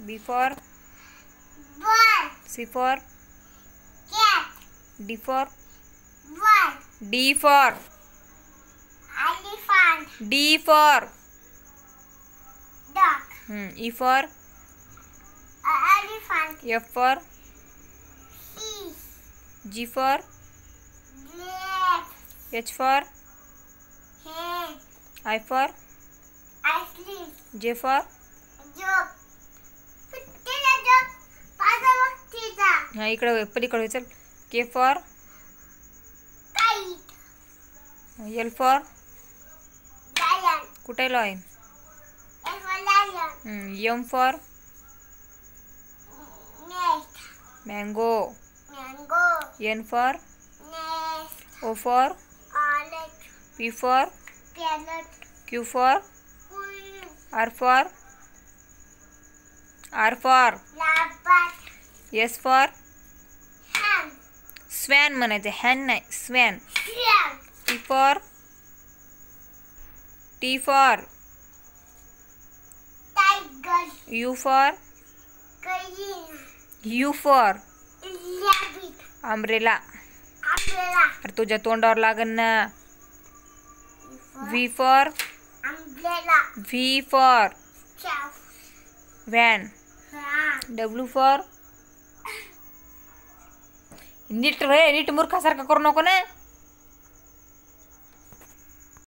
B for ball. C for Cat. D for Ball. D for Elephant. D for Duck. E for Elephant. F for Fish. G for Grape. H for Hen. I for Ice cream. J for Joke. कुत्तेला joke. पाजा बघतीचा. इकडे पलीकडे चल. K for Kite. L for Lion. कुठे आहे F for lion. M for Nest. mango. Mango. N for Nest. O for Omelette. P for Parrot. Q for Queen. R for Leopard. S for Hen. swan म्हणायचं hen नाही swan. Swan. T for Tiger. U for Gallina. U for Rabbit. umbrella. Umbrella. अरे तुझ्या तोंडावर लागन ना. V for Umbrella. V for Chef. van. Fan. W for नीट रे नीट मूर्खासारखा करू नको ना.